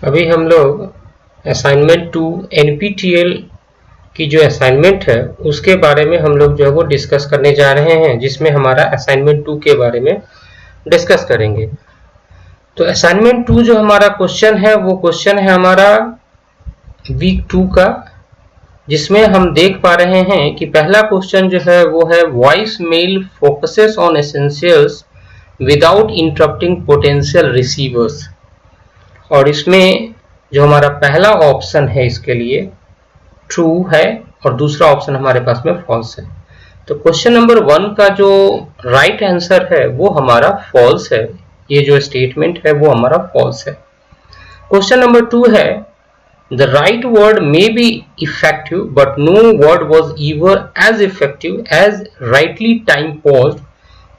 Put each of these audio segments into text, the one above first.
अभी हम लोग असाइनमेंट 2 एनपीटीईएल की जो असाइनमेंट है उसके बारे में हम लोग जो है वो डिस्कस करने जा रहे हैं, जिसमें हमारा असाइनमेंट 2 के बारे में डिस्कस करेंगे। तो असाइनमेंट 2 जो हमारा क्वेश्चन है वो क्वेश्चन है हमारा वीक 2 का, जिसमें हम देख पा रहे हैं कि पहला क्वेश्चन जो है वो है voice mail focuses on essentials without interrupting potential receivers. और इसमें जो हमारा पहला ऑप्शन है इसके लिए ट्रू है और दूसरा ऑप्शन हमारे पास में फॉल्स है। तो क्वेश्चन नंबर 1 का जो राइट आंसर है वो हमारा फॉल्स है। ये जो स्टेटमेंट है वो हमारा फॉल्स है। क्वेश्चन नंबर 2 है the right word may be effective but no word was ever as effective as rightly time paused.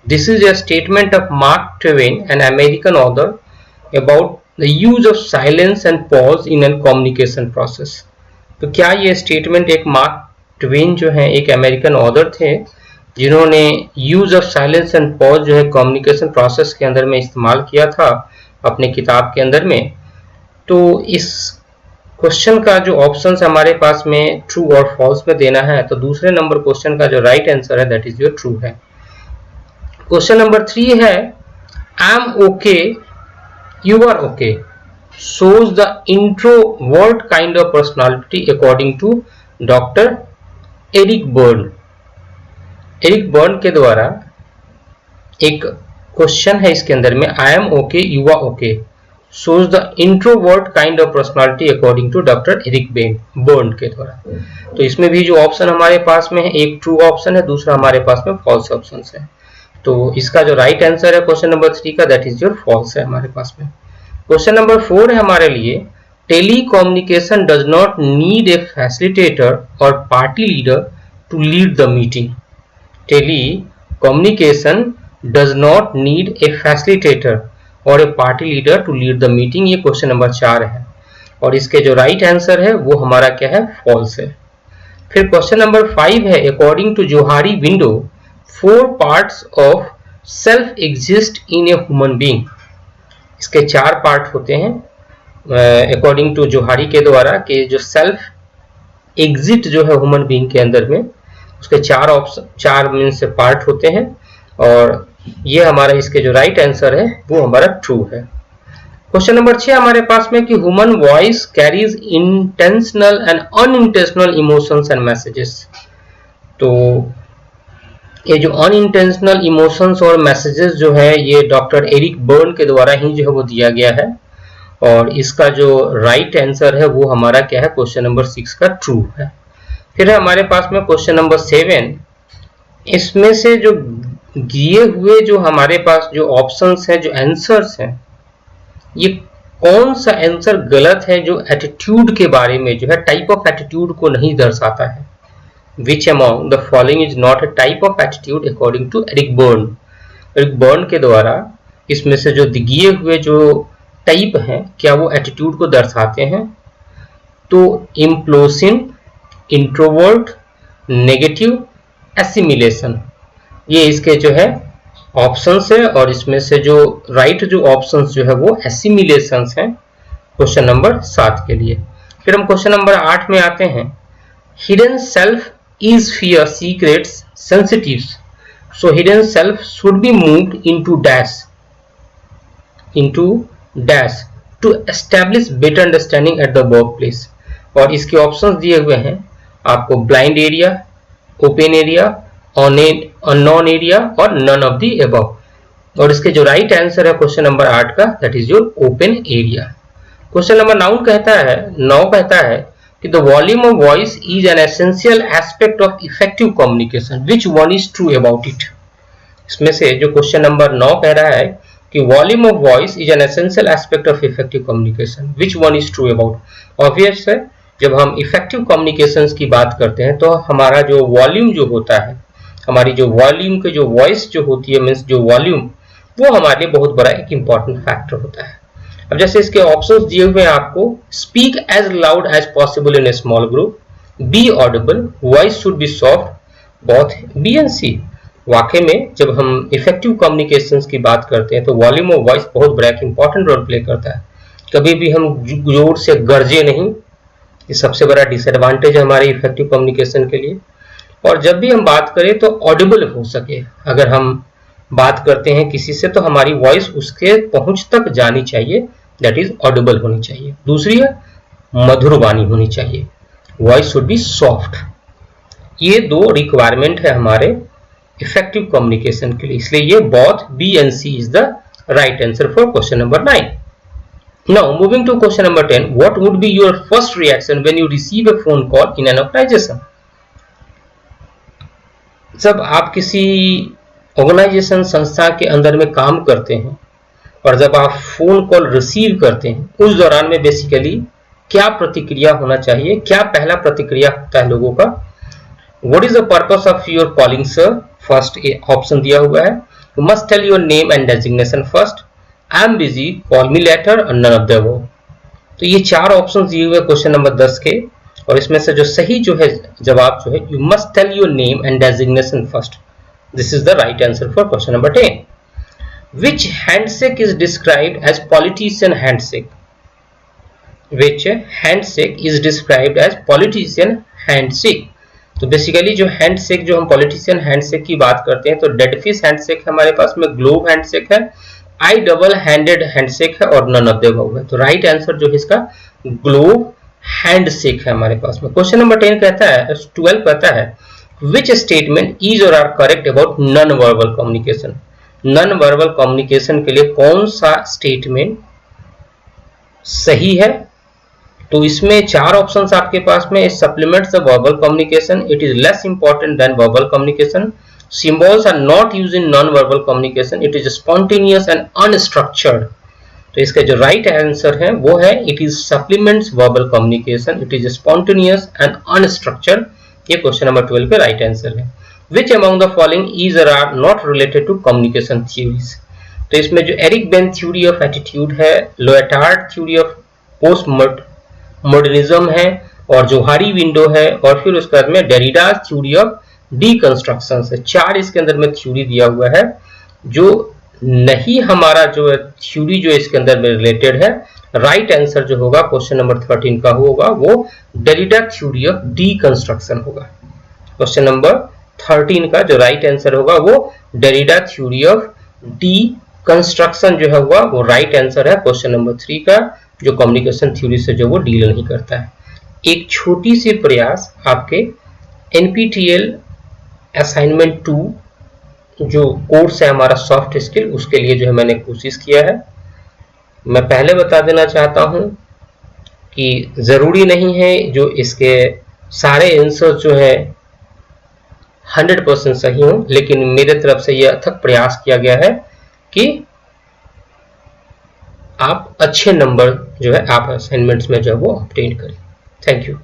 This is a statement of Mark Twain, an American author, about the use of silence and pause in a communication process. तो क्या ये statement एक mark Twain जो है एक American author थे जिन्होंने use of silence and pause जो है कम्युनिकेशन प्रोसेस के अंदर में इस्तेमाल किया था अपने किताब के अंदर में। तो इस क्वेश्चन का जो ऑप्शन हमारे पास में ट्रू और फॉल्स में देना है, तो दूसरे नंबर क्वेश्चन का जो राइट आंसर है दैट इज योर ट्रू है। क्वेश्चन नंबर 3 है आई am okay you are okay shows the introvert kind of personality according to Dr. Eric Berne. Eric Berne के द्वारा एक क्वेश्चन है इसके अंदर में I am okay you are okay shows the introvert kind of personality according to doctor Eric Berne के द्वारा। तो इसमें भी जो ऑप्शन हमारे पास में है एक ट्रू ऑप्शन है, दूसरा हमारे पास में फॉल्स ऑप्शन है। तो इसका जो राइट आंसर है क्वेश्चन नंबर 3 का दैट इज योर फॉल्स है हमारे पास में। क्वेश्चन नंबर 4 है हमारे लिए telecommunication does not need a facilitator और party leader to lead the meeting. Telecommunication does not need a facilitator और a party leader to lead the meeting. ये question number 4 है और इसके जो राइट आंसर है वो हमारा क्या है फॉल्स है। फिर क्वेश्चन नंबर 5 है according to Johari window 4 parts of self exist in a human being. इसके 4 पार्ट होते हैं अकॉर्डिंग टू जोहारी के द्वारा कि जो सेल्फ एग्जिट जो है ह्यूमन बीइंग के अंदर में उसके 4 ऑप्शन 4 मीन से पार्ट होते हैं और ये हमारा इसके जो राइट आंसर है वो हमारा ट्रू है। क्वेश्चन नंबर 6 हमारे पास में कि human voice carries intentional and unintentional emotions and messages. तो ये जो अनइंटेंशनल इमोशंस और मैसेजेस जो है ये डॉक्टर एरिक बर्न के द्वारा ही जो है वो दिया गया है और इसका जो राइट आंसर है वो हमारा क्या है क्वेश्चन नंबर 6 का ट्रू है। फिर हमारे पास में क्वेश्चन नंबर 7, इसमें से जो दिए हुए जो हमारे पास जो ऑप्शंस हैं जो आंसर्स हैं ये कौन सा आंसर गलत है जो एटीट्यूड के बारे में जो है टाइप ऑफ एटीट्यूड को नहीं दर्शाता है। Which among the following is not a type of attitude according to Eric Berne. Eric Berne के द्वारा इसमें से जो दिए हुए जो टाइप हैं क्या वो एटीट्यूड को दर्शाते हैं। तो इम्प्लोसिव, इंट्रोवर्ट, नेगेटिव, एसिमिलेशन, ये इसके जो है ऑप्शंस है और इसमें से जो राइट जो ऑप्शंस जो है वो एसिमिलेशंस हैं क्वेश्चन नंबर 7 के लिए। फिर हम क्वेश्चन नंबर 8 में आते हैं hidden self is fear secrets sensitives, so hidden self should be moved into dash to establish better understanding at the workplace। और इसके ऑप्शंस दिए हुए हैं आपको blind area, open area, unknown area और नन ऑफ द अबव। और इसके जो राइट आंसर है क्वेश्चन नंबर 8 का that is your open area. Question number 9 कहता है कि the volume of voice is an essential aspect of effective communication. Which one is true about it? इसमें से जो क्वेश्चन नंबर 9 कह रहा है कि volume of voice is an essential aspect of effective communication. Which one is true about? Obvious है, जब हम effective communications की बात करते हैं तो हमारा जो वॉल्यूम जो होता है, हमारी जो वॉल्यूम की जो वॉइस जो होती है मीन्स जो वॉल्यूम वो हमारे लिए बहुत बड़ा एक इंपॉर्टेंट फैक्टर होता है। अब जैसे इसके ऑप्शंस दिए हुए हैं आपको speak as loud as possible in a small group, be audible, voice should be soft, both B and C. वाकई में जब हम इफेक्टिव कम्युनिकेशंस की बात करते हैं तो वॉल्यूम ऑफ वॉइस बहुत बड़ा एक इंपॉर्टेंट रोल प्ले करता है। कभी भी हम जोर से गरजे नहीं, ये सबसे बड़ा डिसएडवांटेज है हमारे इफेक्टिव कम्युनिकेशन के लिए। और जब भी हम बात करें तो ऑडिबल हो सके, अगर हम बात करते हैं किसी से तो हमारी वॉइस उसके पहुंच तक जानी चाहिए, दैट इज ऑडिबल होनी चाहिए। दूसरी है मधुर वाणी होनी चाहिए, वॉइस शुड बी सॉफ्ट। ये दो रिक्वायरमेंट है हमारे इफेक्टिव कम्युनिकेशन के लिए, इसलिए ये both B and C is the right answer for question number 9। Now moving to question number 10, what would be your first reaction when you receive a phone call in an organization? जब आप किसी organisation संस्था के अंदर में काम करते हैं और जब आप फोन कॉल रिसीव करते हैं, उस दौरान में बेसिकली क्या प्रतिक्रिया होना चाहिए, क्या पहला प्रतिक्रिया होता है लोगों का? What is the purpose of your calling sir? First option दिया हुआ है, you must tell your name and designation first, I am busy, call me later, और नन ऑफ द अबव। तो ये चार ऑप्शन दिए हुए क्वेश्चन नंबर 10 के, और इसमें से जो सही जो है जवाब जो है, you must tell your name and designation first, this is the right answer for question number 10। Which handshake is described as politician handshake? Which handshake is described as politician handshake? तो बेसिकली जो handshake, जो हम politician handshake की बात करते हैं, तो dead fish handshake है हमारे पास में, ग्लोव हैंडशेक है, आई डबल हैंडेड हैंडशेक है, और नन ऑफ द अबव है। तो राइट आंसर जो है इसका ग्लोव हैंडशेक है हमारे पास में। क्वेश्चन नंबर 10 कहता है, 12 कहता है, विच स्टेटमेंट इज और are correct about non verbal communication? Non verbal communication के लिए कौन सा स्टेटमेंट सही है? तो इसमें चार ऑप्शंस आपके पास में, supplements the verbal communication, it is less important than verbal communication, symbols are not used in non verbal communication, it is spontaneous and unstructured. तो इसका जो राइट आंसर है वो है, it is supplements verbal communication, it is spontaneous and unstructured. ये question number 12 पे right answer है। Which among the following is or are not related to communication theories? तो इसमें जो Eric Berne theory of attitude है, Lyotard theory of post modernism है, और Johari window है, और फिर उसके बाद में डेरिडा थ्योरी ऑफ डीकंस्ट्रक्शन है। चार इसके अंदर में थ्योरी दिया हुआ है। जो नहीं हमारा जो थ्योरी जो इसके अंदर में रिलेटेड है, राइट आंसर जो होगा क्वेश्चन नंबर 13 का होगा, वो डेरिडा थ्योरी ऑफ डीकंस्ट्रक्शन होगा। क्वेश्चन नंबर 13 का जो राइट आंसर होगा वो डेरिडा थ्योरी ऑफ डीकंस्ट्रक्शन जो होगा वो राइट आंसर है क्वेश्चन नंबर 3 का, जो कम्युनिकेशन थ्योरी से जो वो डील नहीं करता है। एक छोटी सी प्रयास आपके एनपीटीईएल असाइनमेंट 2 जो कोर्स है हमारा सॉफ्ट स्किल, उसके लिए जो है मैंने कोशिश किया है। मैं पहले बता देना चाहता हूं कि जरूरी नहीं है जो इसके सारे आंसर जो है 100% सही हो, लेकिन मेरे तरफ से यह अथक प्रयास किया गया है कि आप अच्छे नंबर जो है आप असाइनमेंट्स में जो है वो ऑब्टेन करें। Thank you.